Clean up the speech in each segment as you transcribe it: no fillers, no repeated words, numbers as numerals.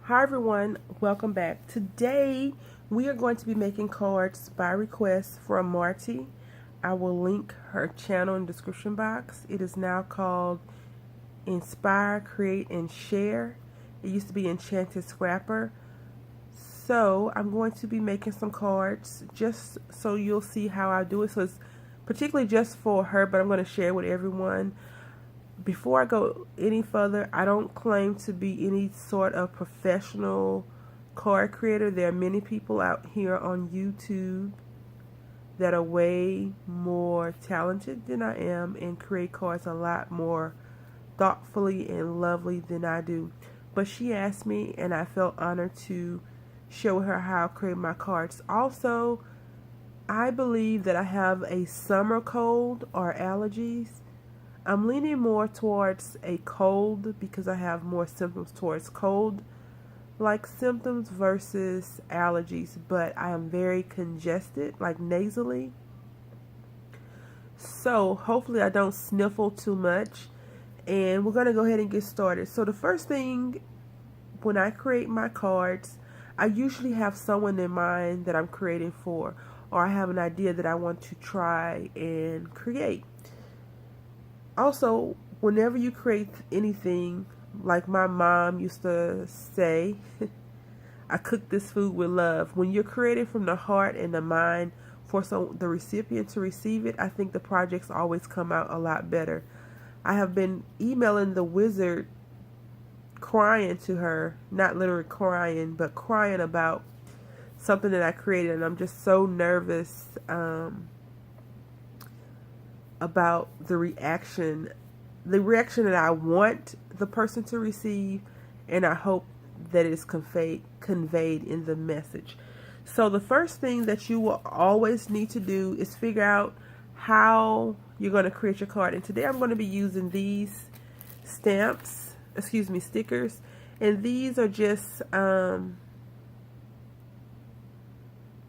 Hi everyone, welcome back. Today we are going to be making cards by request from Marty. I will link her channel in the description box. It is now called Inspire, Create, and Share. It used to be Enchanted Scrapper. So I'm going to be making some cards just so you'll see how I do it. So it's particularly just for her, but I'm going to share with everyone. Before I go any further, I don't claim to be any sort of professional card creator. There are many people out here on YouTube that are way more talented than I am and create cards a lot more thoughtfully and lovely than I do. But she asked me and I felt honored to show her how I create my cards. Also, I believe that I have a summer cold or allergies. I'm leaning more towards a cold because I have more symptoms towards cold-like symptoms versus allergies, but I am very congested, like nasally. So hopefully I don't sniffle too much, and we're going to go ahead and get started. So the first thing, when I create my cards, I usually have someone in mind that I'm creating for, or I have an idea that I want to try and create. Also, whenever you create anything, like my mom used to say, I cook this food with love. When you're creating from the heart and the mind for the recipient to receive it, I think the projects always come out a lot better. I have been emailing the wizard crying to her, not literally crying, but crying about something that I created, and I'm just so nervous about the reaction that I want the person to receive, and I hope that it's conveyed in the message. So the first thing that you will always need to do is figure out how you're going to create your card. And today I'm going to be using these stickers, and these are just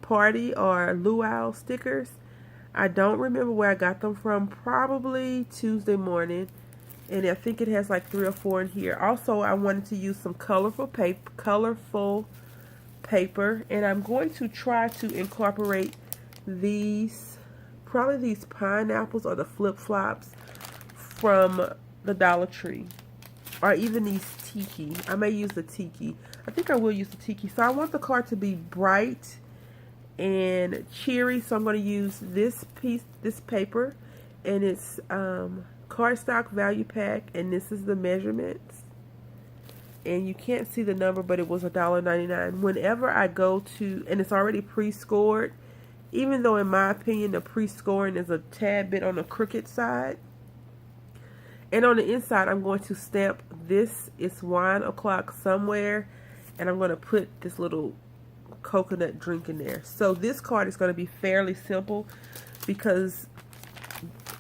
party or luau stickers. I don't remember where I got them from, probably Tuesday morning, and I think it has like 3 or 4 in here. Also, I wanted to use some colorful paper, and I'm going to try to incorporate probably these pineapples or the flip-flops from the Dollar Tree, or even these tiki. I may use the tiki. I think I will use the tiki. So I want the card to be bright and cheery, so I'm going to use this paper, and it's cardstock value pack, and this is the measurements, and you can't see the number, but it was $1.99. Whenever I go to, and it's already pre-scored, even though in my opinion the pre-scoring is a tad bit on the crooked side. And on the inside I'm going to stamp "This is wine o'clock somewhere," and I'm going to put this little coconut drink in there. So this card is going to be fairly simple because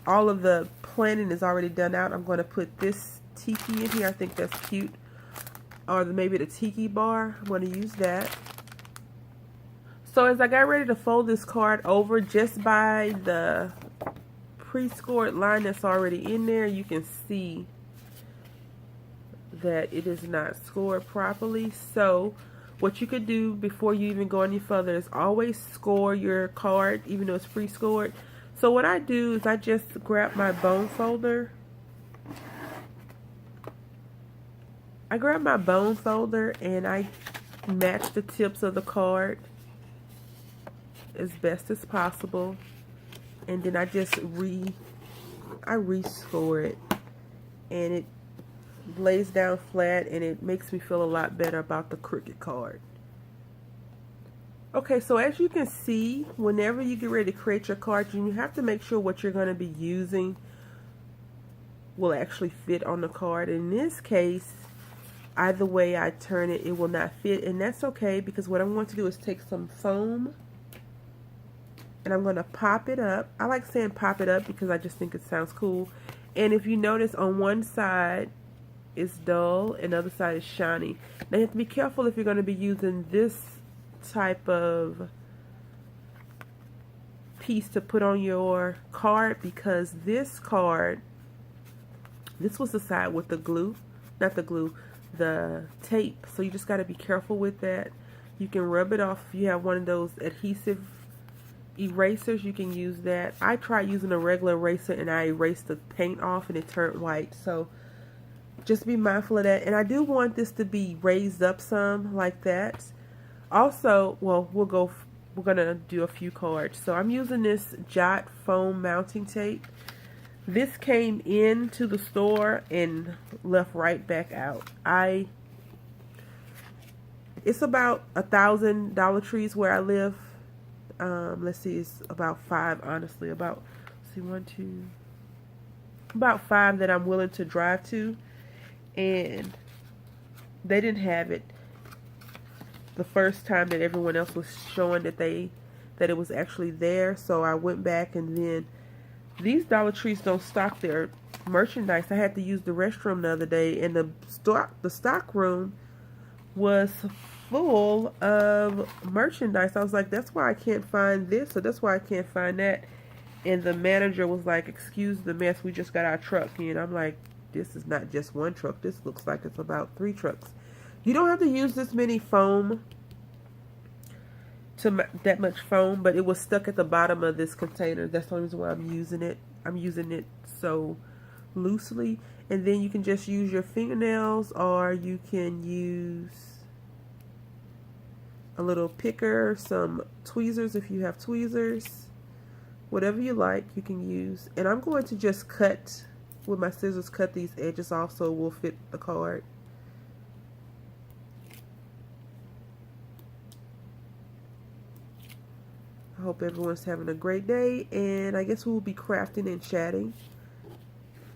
all of the planning is already done out. I'm going to put this tiki in here. I think that's cute. Or maybe the tiki bar. I'm going to use that. So as I got ready to fold this card over, just by the pre-scored line that's already in there, you can see that it is not scored properly. So what you could do before you even go any further is always score your card, even though it's pre-scored. So what I do is I just grab my bone folder. And I match the tips of the card as best as possible. And then I just rescore it, and it lays down flat, and it makes me feel a lot better about the crooked card. Okay, so as you can see, whenever you get ready to create your card, you have to make sure what you're going to be using will actually fit on the card. In this case, either way I turn it, it will not fit, and that's okay, because what I'm going to do is take some foam and I'm going to pop it up. I like saying pop it up because I just think it sounds cool. And if you notice, on one side is dull and the other side is shiny. Now you have to be careful if you're going to be using this type of piece to put on your card, because this was the side with the glue, not the glue, the tape. So you just got to be careful with that. You can rub it off. If you have one of those adhesive erasers, you can use that. I tried using a regular eraser and I erased the paint off and it turned white. So just be mindful of that. And I do want this to be raised up some like that. Also, well, we're gonna do a few cards. So I'm using this Jot foam mounting tape. This came into the store and left right back out. It's about 1,000 Dollar Trees where I live. Let's see, it's about 5, honestly. About about 5 that I'm willing to drive to, and they didn't have it the first time that everyone else was showing that it was actually there. So I went back, and then these Dollar Trees don't stock their merchandise. I had to use the restroom the other day, and the stock room was full of merchandise. I was like, that's why I can't find this, or that's why I can't find that. And the manager was like, excuse the mess, we just got our truck in. I'm like, this is not just one truck. This looks like it's about 3 trucks. You don't have to use this many foam, that much foam, but it was stuck at the bottom of this container. That's the only reason why I'm using it. I'm using it so loosely. And then you can just use your fingernails, or you can use a little picker, some tweezers if you have tweezers. Whatever you like, you can use. And I'm going to just cut, with my scissors, cut these edges off so it will fit the card. I hope everyone's having a great day, and I guess we will be crafting and chatting,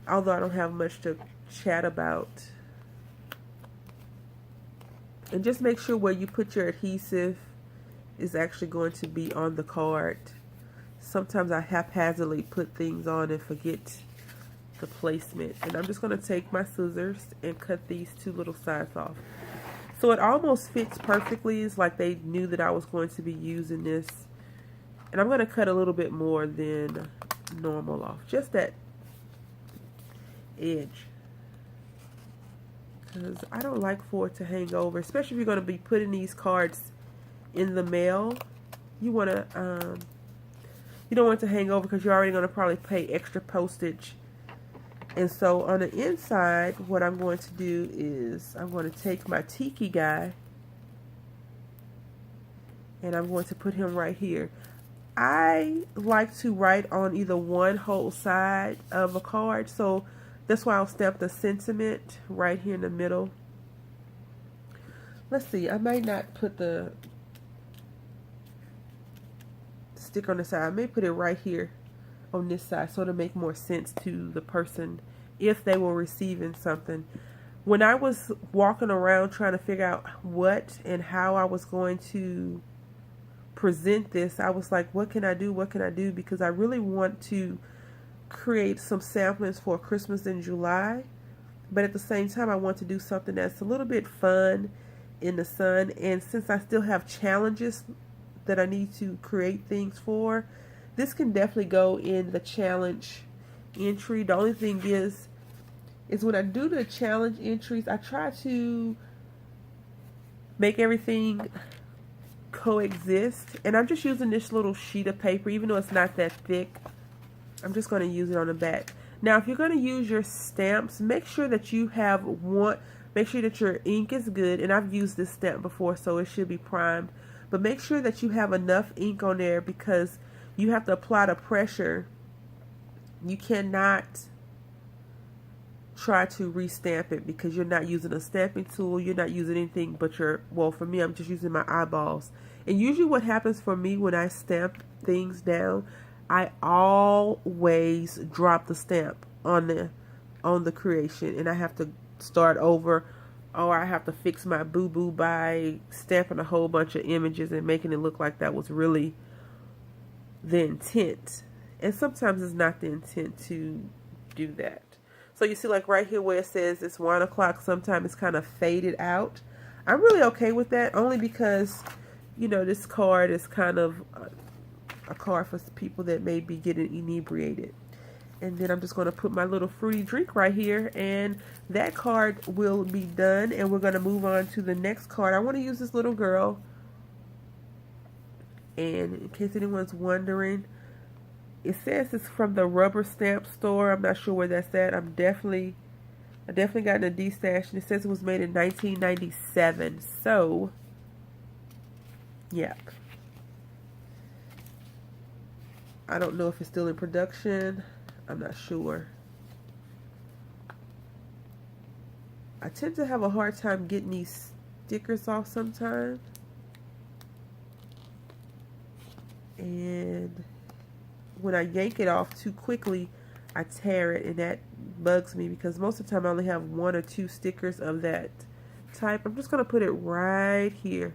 although I don't have much to chat about. And just make sure where you put your adhesive is actually going to be on the card. Sometimes I haphazardly put things on and forget the placement. And I'm just going to take my scissors and cut these 2 little sides off. So it almost fits perfectly. It's like they knew that I was going to be using this. And I'm going to cut a little bit more than normal off. Just that edge. Because I don't like for it to hang over. Especially if you're going to be putting these cards in the mail. You want to, you don't want it to hang over because you're already going to probably pay extra postage. And so on the inside, what I'm going to do is I'm going to take my Tiki guy and I'm going to put him right here. I like to write on either one whole side of a card, so that's why I'll stamp the sentiment right here in the middle. Let's see, I might not put the stick on the side. I may put it right here on this side so it'll make more sense to the person if they were receiving something. When I was walking around trying to figure out what and how I was going to present this, I was like, what can I do? What can I do? Because I really want to create some samplings for Christmas in July, but at the same time I want to do something that's a little bit fun in the sun. And since I still have challenges that I need to create things for, this can definitely go in the challenge entry. The only thing is when I do the challenge entries, I try to make everything coexist, and I'm just using this little sheet of paper, even though it's not that thick. I'm just going to use it on the back. Now if you're going to use your stamps, make sure that you have make sure that your ink is good, and I've used this stamp before so it should be primed, but make sure that you have enough ink on there because you have to apply the pressure. You cannot try to restamp it because you're not using a stamping tool, you're not using anything but well, for me, I'm just using my eyeballs. And usually what happens for me when I stamp things down, I always drop the stamp on the creation, and I have to start over, or I have to fix my boo-boo by stamping a whole bunch of images and making it look like that was really the intent. And sometimes it's not the intent to do that. So you see, like right here where it says it's 1 o'clock, sometimes it's kind of faded out. I'm really okay with that, only because, you know, this card is kind of a card for people that may be getting inebriated. And then I'm just going to put my little fruity drink right here, and that card will be done, and we're going to move on to the next card. I want to use this little girl, and in case anyone's wondering, it says it's from the Rubber Stamp store. I'm not sure where that's at. I definitely got in a D-stash, and it says it was made in 1997. So, yeah. I don't know if it's still in production. I'm not sure. I tend to have a hard time getting these stickers off sometimes. And when I yank it off too quickly, I tear it, and that bugs me because most of the time I only have 1 or 2 stickers of that type. I'm just going to put it right here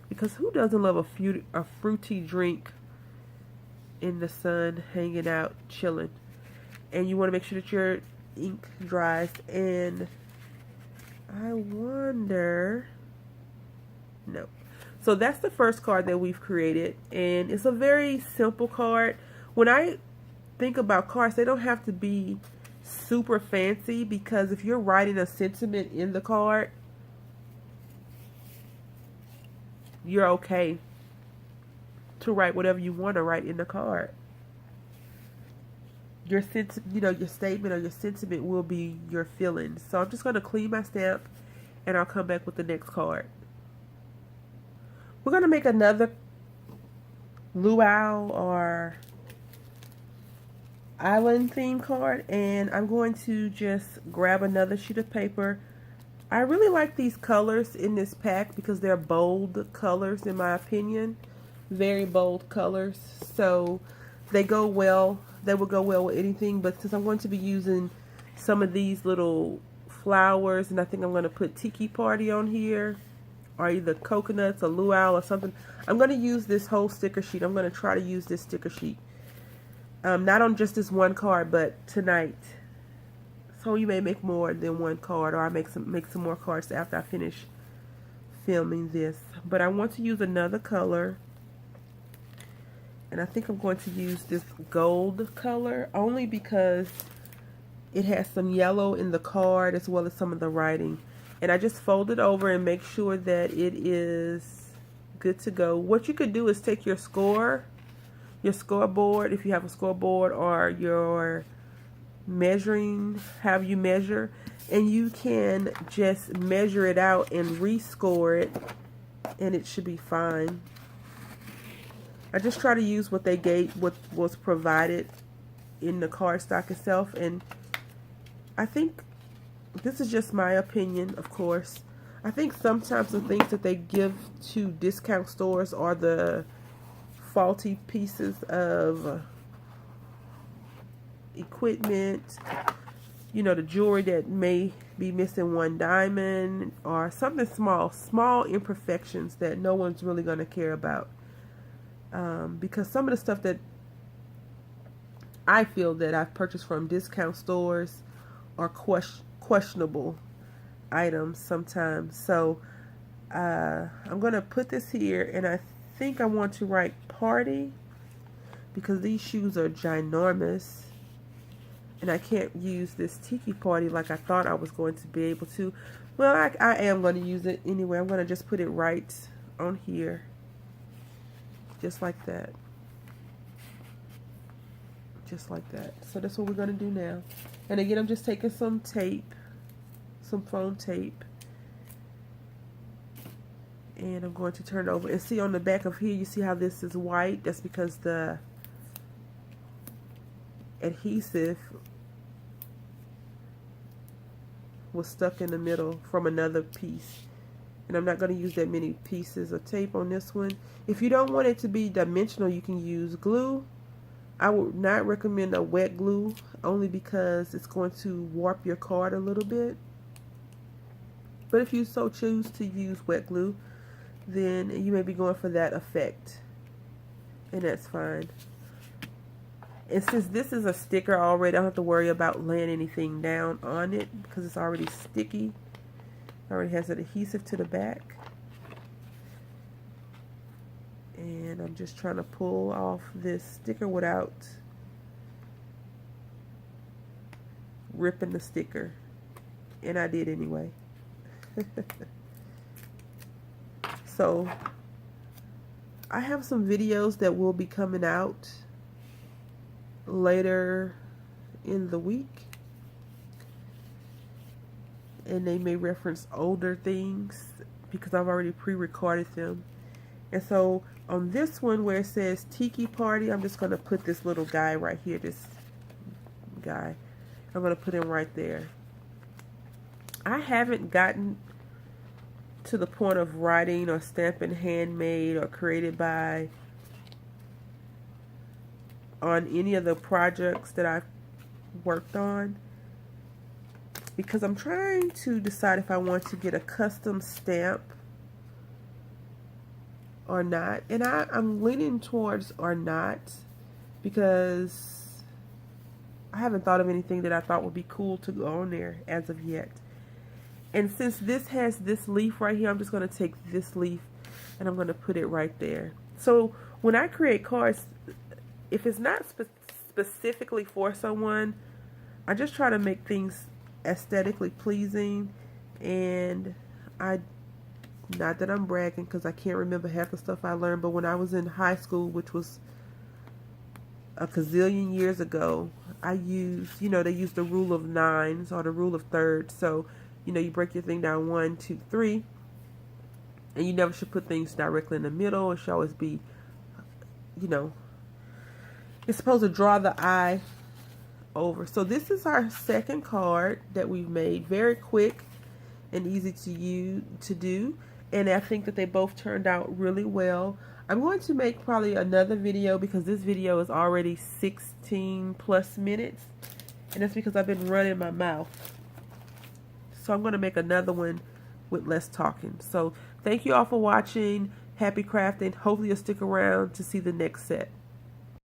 because who doesn't love a fruity drink in the sun, hanging out, chilling? And you want to make sure that your ink dries. And I wonder, no. So that's the first card that we've created, and it's a very simple card. When I think about cards, they don't have to be super fancy, because if you're writing a sentiment in the card, you're okay to write whatever you want to write in the card. Your your statement or your sentiment will be your feelings. So I'm just going to clean my stamp, and I'll come back with the next card. We're going to make another luau or island theme card, and I'm going to just grab another sheet of paper. I really like these colors in this pack because they're bold colors, in my opinion. Very bold colors. So they go well. They will go well with anything, but since I'm going to be using some of these little flowers, and I think I'm going to put Tiki Party on here, or either coconuts or luau or something, I'm going to use this whole sticker sheet. I'm going to try to use this sticker sheet. Not on just this one card, but tonight. So you may make more than one card, or I make some more cards after I finish filming this. But I want to use another color. And I think I'm going to use this gold color only because it has some yellow in the card as well as some of the writing. And I just fold it over and make sure that it is good to go. What you could do is take your scoreboard, if you have a scoreboard, or your measuring, have you measure, and you can just measure it out and rescore it, and it should be fine. I just try to use what they gave, what was provided in the cardstock itself, and I think this is just my opinion, of course. I think sometimes the things that they give to discount stores are the faulty pieces of equipment. You know, the jewelry that may be missing one diamond, or something small imperfections that no one's really going to care about. Because some of the stuff that I feel that I've purchased from discount stores are questionable items sometimes. So I'm going to put this here, and I think I want to write party because these shoes are ginormous, and I can't use this Tiki Party like I thought I was going to be able to. Well, I am going to use it anyway. I'm going to just put it right on here, just like that. Just like that. So that's what we're going to do now. And again, I'm just taking some tape, some foam tape, and I'm going to turn it over. And see on the back of here, you see how this is white? That's because the adhesive was stuck in the middle from another piece. And I'm not going to use that many pieces of tape on this one. If you don't want it to be dimensional, you can use glue. I would not recommend a wet glue, only because it's going to warp your card a little bit. But if you so choose to use wet glue, then you may be going for that effect, and that's fine. And since this is a sticker already, I don't have to worry about laying anything down on it because it's already sticky. It already has an adhesive to the back. And I'm just trying to pull off this sticker without ripping the sticker. And I did anyway. So I have some videos that will be coming out later in the week, and they may reference older things because I've already pre-recorded them. And so on this one where it says Tiki Party, I'm just going to put this little guy right here, this guy. I'm going to put him right there. I haven't gotten to the point of writing or stamping handmade or created by on any of the projects that I've worked on, because I'm trying to decide if I want to get a custom stamp or not. And I'm leaning towards or not, because I haven't thought of anything that I thought would be cool to go on there as of yet. And since this has this leaf right here, I'm just going to take this leaf and I'm going to put it right there. So when I create cards, if it's not specifically for someone, I just try to make things aesthetically pleasing. And not that I'm bragging, because I can't remember half the stuff I learned, but when I was in high school, which was a gazillion years ago, I used, they use the rule of nines or the rule of thirds. So you break your thing down 1, 2, 3, and you never should put things directly in the middle. It should always be, it's supposed to draw the eye over. So this is our second card that we've made. Very quick and easy to do, and I think that they both turned out really well. I'm going to make probably another video because this video is already 16 plus minutes, and that's because I've been running my mouth. So I'm going to make another one with less talking. So thank you all for watching. Happy crafting. Hopefully you'll stick around to see the next set.